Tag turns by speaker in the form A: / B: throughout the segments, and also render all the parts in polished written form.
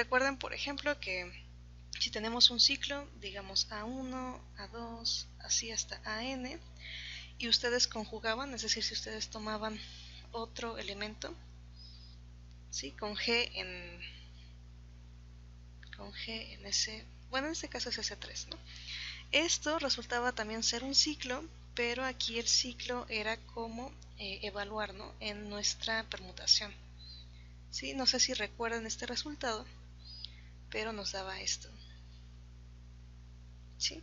A: recuerden, por ejemplo, que si tenemos un ciclo, digamos A1, A2, así hasta AN, y ustedes conjugaban, es decir, si ustedes tomaban otro elemento, ¿sí? con G en ese, bueno, en este caso es S3, ¿no? Esto resultaba también ser un ciclo, pero aquí el ciclo era como evaluar, ¿no? en nuestra permutación. ¿Sí? No sé si recuerdan este resultado, pero nos daba esto. ¿Sí?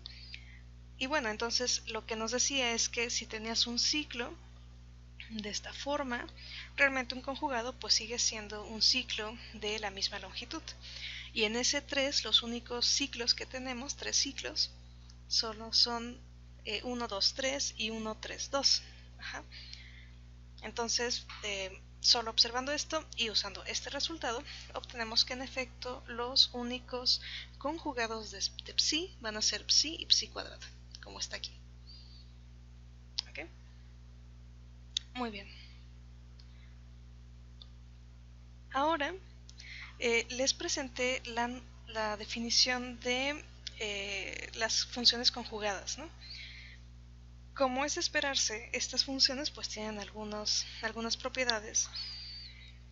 A: Y bueno, entonces lo que nos decía es que si tenías un ciclo de esta forma, realmente un conjugado pues sigue siendo un ciclo de la misma longitud. Y en S3 los únicos ciclos que tenemos, 3 ciclos, solo son 1, 2, 3 y 1, 3, 2. Ajá. Entonces, solo observando esto y usando este resultado, obtenemos que en efecto los únicos conjugados de psi van a ser psi y psi cuadrado, como está aquí. ¿Okay? Muy bien. Ahora les presenté la definición de las funciones conjugadas, ¿no? Como es de esperarse, estas funciones pues tienen algunas propiedades,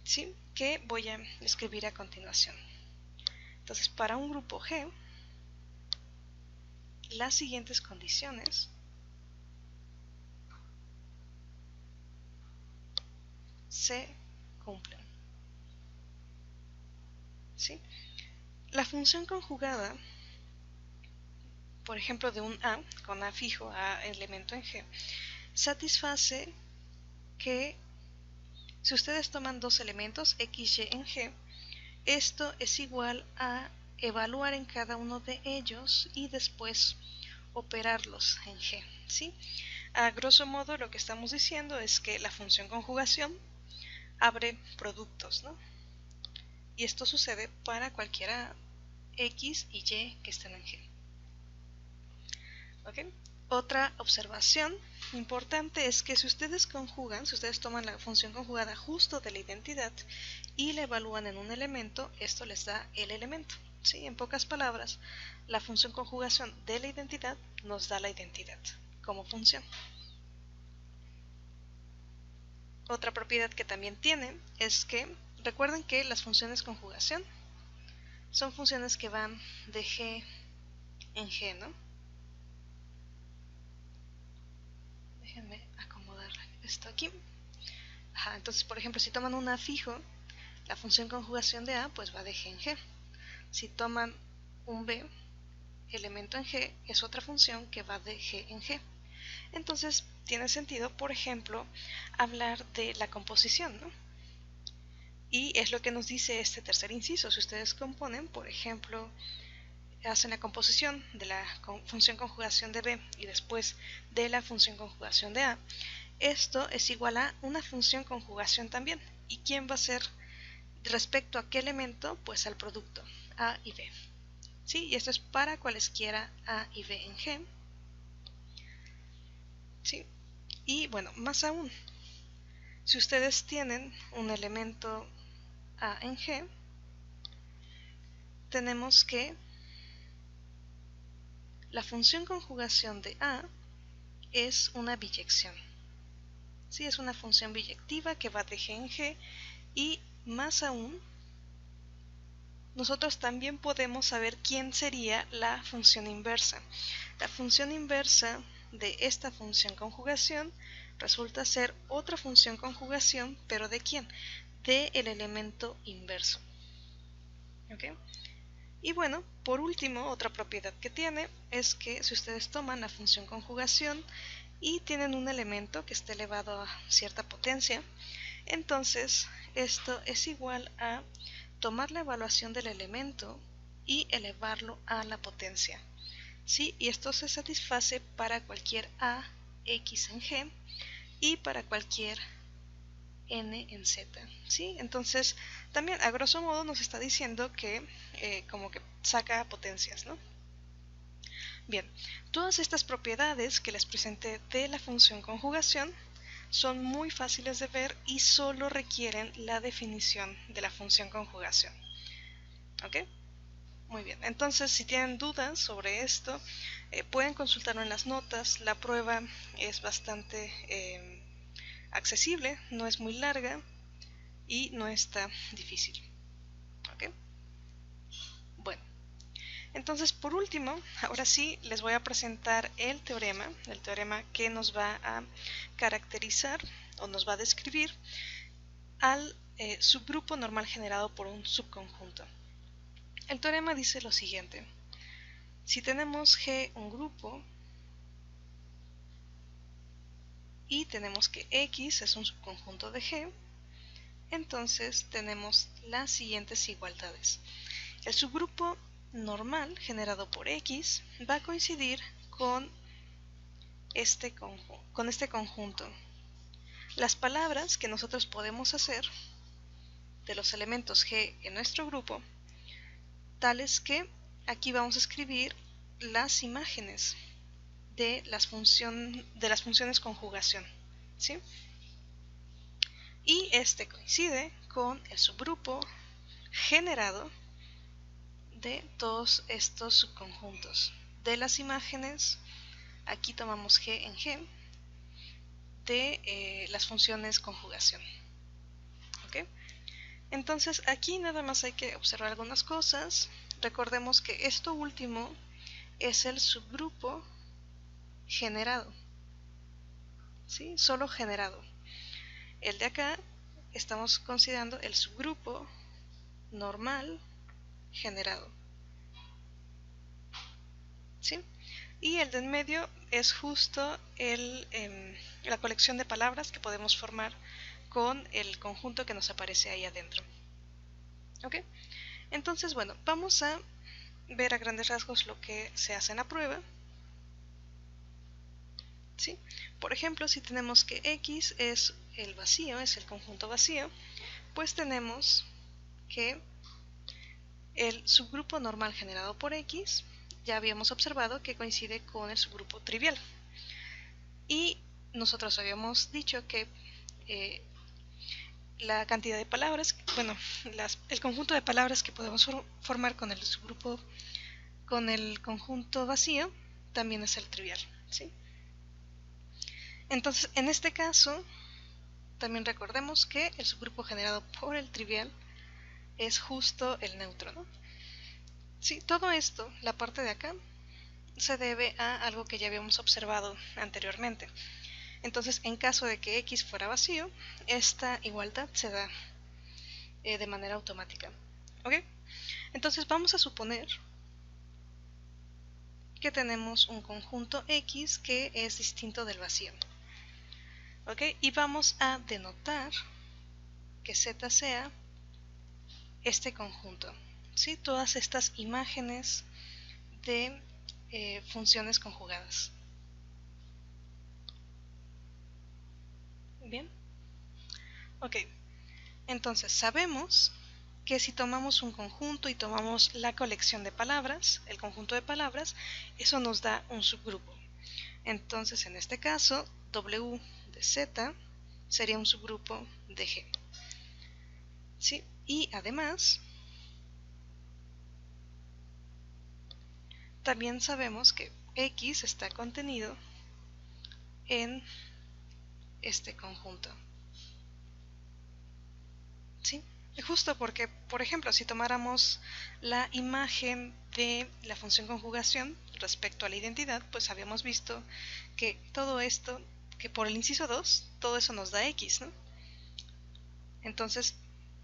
A: ¿sí? que voy a escribir a continuación. Entonces, para un grupo G, las siguientes condiciones se cumplen. ¿Sí? La función conjugada, por ejemplo, de un A, con A fijo, A elemento en G, satisface que si ustedes toman dos elementos, X, Y en G, esto es igual a evaluar en cada uno de ellos y después operarlos en G. ¿Sí? A grosso modo lo que estamos diciendo es que la función conjugación abre productos, ¿no? Y esto sucede para cualquiera X y Y que estén en G. ¿Okay? Otra observación importante es que si ustedes conjugan, si ustedes toman la función conjugada justo de la identidad y la evalúan en un elemento, esto les da el elemento. ¿Sí? En pocas palabras, la función conjugación de la identidad nos da la identidad como función. Otra propiedad que también tiene es que recuerden que las funciones conjugación son funciones que van de G en G, ¿no? Déjenme acomodar esto aquí. Ajá, entonces, por ejemplo, si toman un A fijo, la función conjugación de A pues va de G en G. Si toman un B, elemento en G, es otra función que va de G en G. Entonces, tiene sentido, por ejemplo, hablar de la composición, ¿no? Y es lo que nos dice este tercer inciso. Si ustedes componen, por ejemplo, hacen la composición de la función conjugación de B y después de la función conjugación de A, esto es igual a una función conjugación también. ¿Y quién va a ser respecto a qué elemento? Pues al producto A y B. ¿Sí? Y esto es para cualesquiera A y B en G. ¿Sí? Y bueno, más aún, si ustedes tienen un elemento A en G, tenemos que la función conjugación de A es una biyección. ¿Sí? Es una función biyectiva que va de G en G y más aún, nosotros también podemos saber quién sería la función inversa. La función inversa de esta función conjugación resulta ser otra función conjugación, pero ¿de quién? De el elemento inverso. ¿Okay? Y bueno, por último, otra propiedad que tiene es que si ustedes toman la función conjugación y tienen un elemento que esté elevado a cierta potencia, entonces esto es igual a tomar la evaluación del elemento y elevarlo a la potencia. ¿Sí? Y esto se satisface para cualquier A, X en G y para cualquier N en Z. ¿Sí? Entonces, también a grosso modo nos está diciendo que como que saca potencias, ¿no? Bien, todas estas propiedades que les presenté de la función conjugación son muy fáciles de ver y solo requieren la definición de la función conjugación. ¿Ok? Muy bien, entonces si tienen dudas sobre esto, pueden consultarlo en las notas. La prueba es bastante accesible, no es muy larga y no está difícil. ¿Ok? Bueno, entonces por último, ahora sí les voy a presentar el teorema que nos va a caracterizar o nos va a describir al subgrupo normal generado por un subconjunto. El teorema dice lo siguiente: si tenemos G un grupo y tenemos que X es un subconjunto de G, entonces tenemos las siguientes igualdades. El subgrupo normal generado por X va a coincidir con este conjunto. Las palabras que nosotros podemos hacer de los elementos G en nuestro grupo, tales que aquí vamos a escribir las imágenes de las funciones conjugación, ¿sí? Y este coincide con el subgrupo generado de todos estos subconjuntos. De las imágenes, aquí tomamos G en G, de las funciones conjugación. ¿Ok? Entonces aquí nada más hay que observar algunas cosas. Recordemos que esto último es el subgrupo generado, ¿sí? Solo generado. El de acá estamos considerando el subgrupo normal generado, ¿sí? Y el de en medio es justo la colección de palabras que podemos formar con el conjunto que nos aparece ahí adentro. ¿Ok? Entonces, bueno, vamos a ver a grandes rasgos lo que se hace en la prueba. ¿Sí? Por ejemplo, si tenemos que X es el vacío, es el conjunto vacío, pues tenemos que el subgrupo normal generado por X ya habíamos observado que coincide con el subgrupo trivial. Y nosotros habíamos dicho que la cantidad de palabras, bueno, el conjunto de palabras que podemos formar con el subgrupo, con el conjunto vacío, también es el trivial, ¿sí? Entonces, en este caso, también recordemos que el subgrupo generado por el trivial es justo el neutro, ¿no? Sí, todo esto, la parte de acá, se debe a algo que ya habíamos observado anteriormente. Entonces, en caso de que X fuera vacío, esta igualdad se da de manera automática. ¿Ok? Entonces vamos a suponer que tenemos un conjunto X que es distinto del vacío. ¿Ok? Y vamos a denotar que Z sea este conjunto, ¿sí? Todas estas imágenes de funciones conjugadas. Bien. Ok. Entonces sabemos que si tomamos un conjunto y tomamos la colección de palabras, el conjunto de palabras, eso nos da un subgrupo. Entonces en este caso, W de Z sería un subgrupo de G. ¿Sí? Y además, también sabemos que X está contenido en este conjunto. ¿Sí? Justo porque, por ejemplo, si tomáramos la imagen de la función conjugación respecto a la identidad, pues habíamos visto que todo esto, que por el inciso 2, todo eso nos da X, ¿no? Entonces,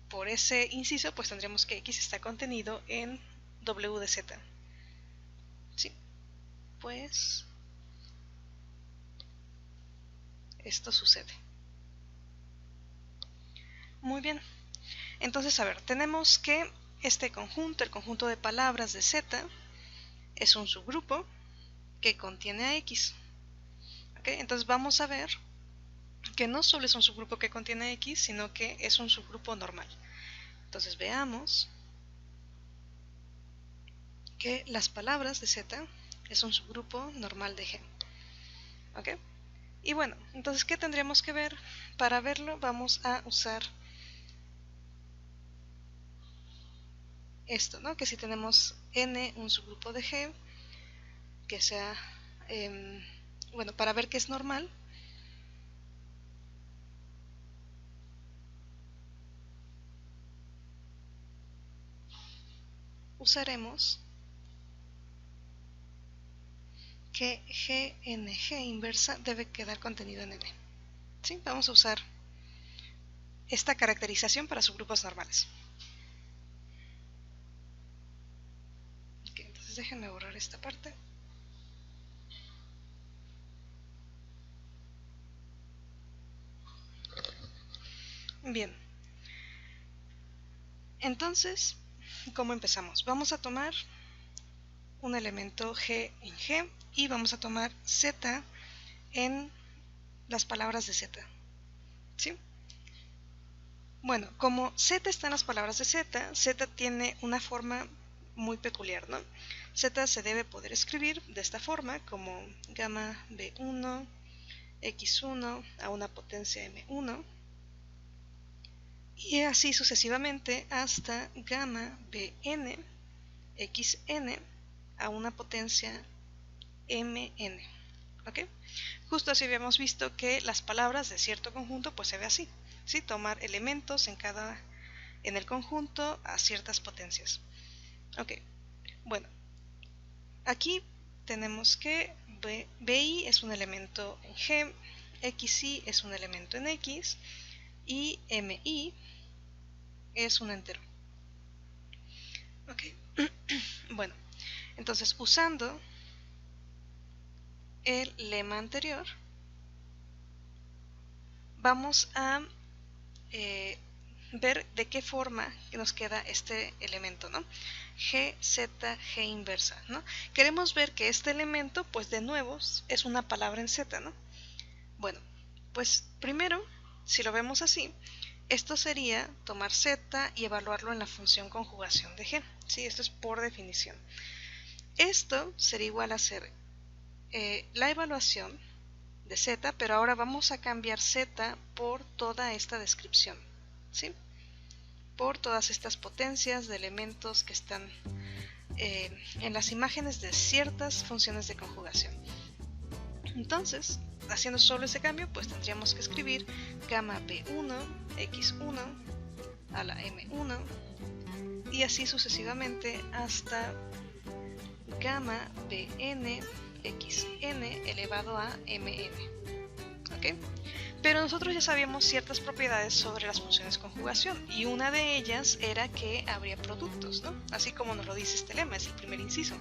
A: por ese inciso, pues tendríamos que X está contenido en W de Z. ¿Sí? Pues esto sucede. Muy bien. Entonces, a ver, tenemos que este conjunto, el conjunto de palabras de Z, es un subgrupo que contiene a X. ¿Okay? Entonces vamos a ver que no solo es un subgrupo que contiene X, sino que es un subgrupo normal. Entonces veamos que las palabras de Z es un subgrupo normal de G. ¿Ok? Y bueno, entonces, ¿qué tendríamos que ver? Para verlo vamos a usar esto, ¿no? Que si tenemos n un subgrupo de G, que sea, bueno, para ver que es normal, usaremos que GNG inversa debe quedar contenido en N. ¿Sí? Vamos a usar esta caracterización para subgrupos normales. Okay, entonces déjenme borrar esta parte. Bien. Entonces, ¿cómo empezamos? Vamos a tomar un elemento G en G y vamos a tomar Z en las palabras de Z. ¿Sí? Bueno, como Z está en las palabras de Z, Z tiene una forma muy peculiar, ¿no? Z se debe poder escribir de esta forma, como gamma B1, X1 a una potencia M1, y así sucesivamente hasta gamma Bn, Xn a una potencia Mn. ¿Ok? Justo así habíamos visto que las palabras de cierto conjunto pues se ve así, ¿sí? Tomar elementos en el conjunto a ciertas potencias. Ok, bueno, aquí tenemos que BI es un elemento en G, XI es un elemento en X y MI es un entero. Ok, bueno, entonces usando el lema anterior vamos a ver de qué forma nos queda este elemento, ¿no? G, Z, G inversa, ¿no? Queremos ver que este elemento, pues de nuevo, es una palabra en Z, ¿no? Bueno, pues primero, si lo vemos así, esto sería tomar Z y evaluarlo en la función conjugación de G, ¿sí? Esto es por definición. Esto sería igual a hacer la evaluación de Z, pero ahora vamos a cambiar Z por toda esta descripción, ¿sí? Por todas estas potencias de elementos que están en las imágenes de ciertas funciones de conjugación. Entonces, haciendo solo ese cambio, pues tendríamos que escribir gamma B1, X1 a la M1 y así sucesivamente hasta gamma Bn, Xn elevado a Mn. ¿Ok? Pero nosotros ya sabíamos ciertas propiedades sobre las funciones de conjugación y una de ellas era que habría productos, ¿no? Así como nos lo dice este lema, es el primer inciso.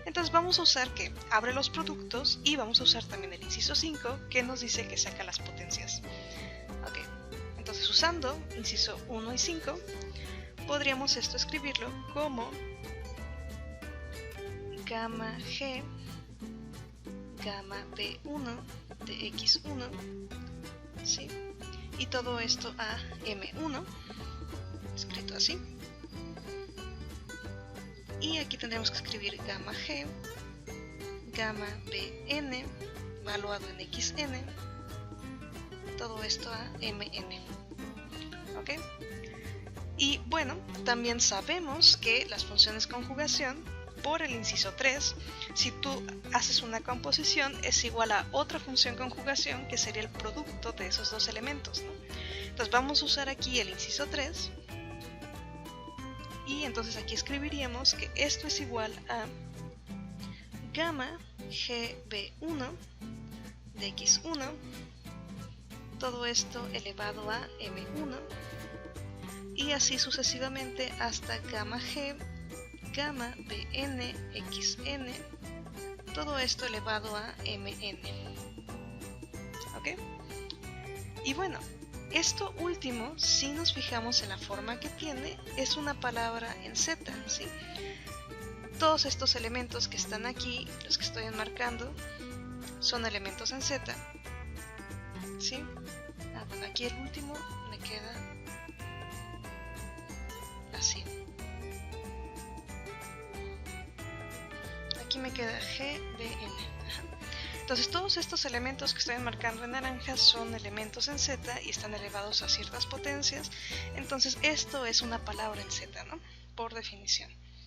A: Entonces vamos a usar que abre los productos y vamos a usar también el inciso 5 que nos dice que saca las potencias. Ok, entonces usando inciso 1 y 5 podríamos esto escribirlo como gamma G, gamma B1 de X1, ¿sí? Y todo esto a M1, escrito así. Y aquí tendremos que escribir gamma G, gamma Bn, evaluado en Xn, todo esto a Mn. ¿Ok? Y bueno, también sabemos que las funciones de conjugación, por el inciso 3, si tú haces una composición, es igual a otra función de conjugación que sería el producto de esos dos elementos, ¿no? Entonces vamos a usar aquí el inciso 3 y entonces aquí escribiríamos que esto es igual a gamma GB1 de X1, todo esto elevado a M1 y así sucesivamente hasta gamma G, gamma Bn, Xn, todo esto elevado a Mn. ¿Ok? Y bueno, esto último, si nos fijamos en la forma que tiene, es una palabra en Z, ¿sí? Todos estos elementos que están aquí, los que estoy enmarcando, son elementos en Z, ¿sí? Bueno, aquí el último me queda así. Aquí me queda GBN. Entonces todos estos elementos que estoy marcando en naranja son elementos en Z y están elevados a ciertas potencias. Entonces esto es una palabra en Z, ¿no? por definición.